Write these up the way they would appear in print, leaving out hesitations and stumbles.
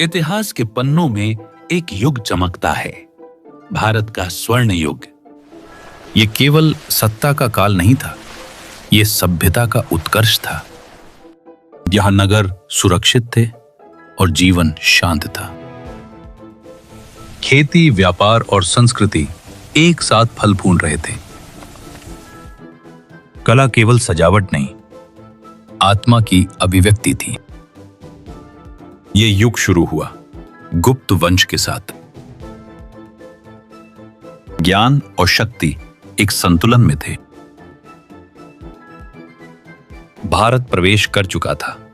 इतिहास के पन्नों में एक युग चमकता है, भारत का स्वर्ण युग। ये केवल सत्ता का काल नहीं था, ये सभ्यता का उत्कर्ष था। यहां नगर सुरक्षित थे और जीवन शांत था। खेती, व्यापार और संस्कृति एक साथ फल फूल रहे थे। कला केवल सजावट नहीं, आत्मा की अभिव्यक्ति थी। ये युग शुरू हुआ गुप्त वंश के साथ। ज्ञान और शक्ति एक संतुलन में थे। भारत प्रवेश कर चुका था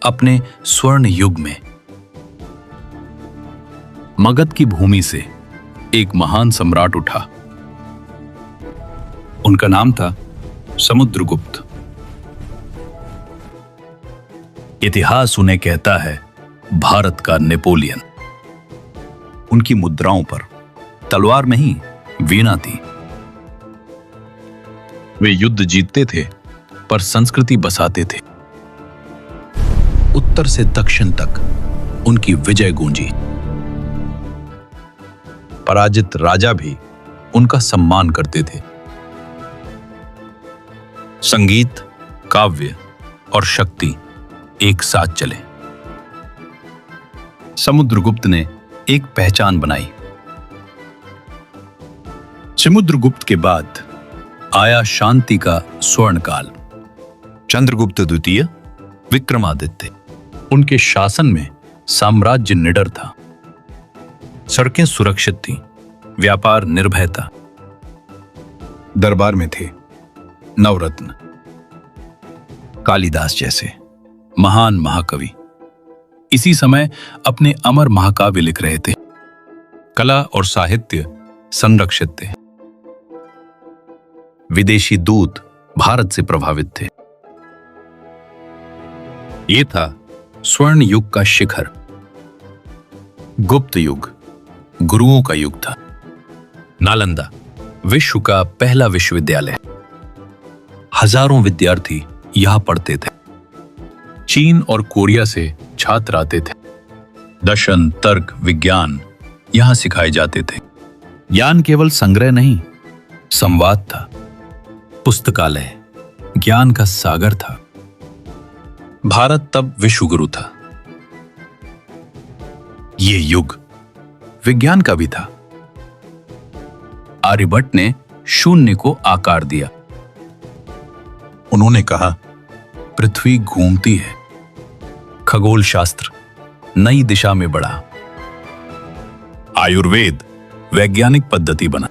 अपने स्वर्ण युग में। मगध की भूमि से एक महान सम्राट उठा। उनका नाम था समुद्रगुप्त। इतिहास उन्हें कहता है भारत का नेपोलियन। उनकी मुद्राओं पर तलवार नहीं, वीणा थी। वे युद्ध जीतते थे पर संस्कृति बसाते थे। उत्तर से दक्षिण तक उनकी विजय गूंजी। पराजित राजा भी उनका सम्मान करते थे। संगीत, काव्य और शक्ति एक साथ चले। समुद्रगुप्त ने एक पहचान बनाई। समुद्रगुप्त के बाद आया शांति का स्वर्ण काल। चंद्रगुप्त द्वितीय, विक्रमादित्य। उनके शासन में साम्राज्य निडर था। सड़कें सुरक्षित थीं, व्यापार निर्भय था। दरबार में थे नवरत्न, कालिदास जैसे महान महाकवि। इसी समय अपने अमर महाकाव्य लिख रहे थे। कला और साहित्य संरक्षित थे। विदेशी दूत भारत से प्रभावित थे। यह था स्वर्ण युग का शिखर। गुप्त युग गुरुओं का युग था। नालंदा विश्व का पहला विश्वविद्यालय। हजारों विद्यार्थी यहां पढ़ते थे। चीन और कोरिया से छात्र आते थे। दर्शन, तर्क, विज्ञान यहां सिखाए जाते थे। ज्ञान केवल संग्रह नहीं, संवाद था। पुस्तकालय ज्ञान का सागर था। भारत तब विश्वगुरु था। ये युग विज्ञान का भी था। आर्यभट्ट ने शून्य को आकार दिया। उन्होंने कहा, पृथ्वी घूमती है। खगोल शास्त्र नई दिशा में बढ़ा। आयुर्वेद वैज्ञानिक पद्धति बना।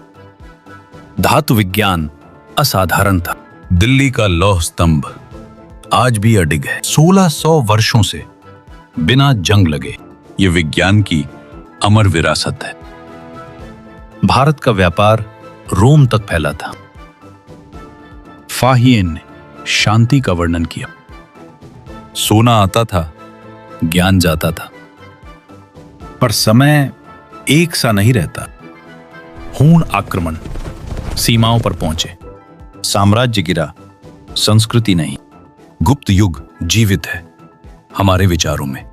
धातु विज्ञान असाधारण था। दिल्ली का लौह स्तंभ आज भी अडिग है। 1600 वर्षों से बिना जंग लगे। यह विज्ञान की अमर विरासत है। भारत का व्यापार रोम तक फैला था। फाहियन ने शांति का वर्णन किया। सोना आता था, ज्ञान जाता था। पर समय एक सा नहीं रहता। हूण आक्रमण सीमाओं पर पहुंचे। साम्राज्य गिरा, संस्कृति नहीं। गुप्त युग जीवित है हमारे विचारों में।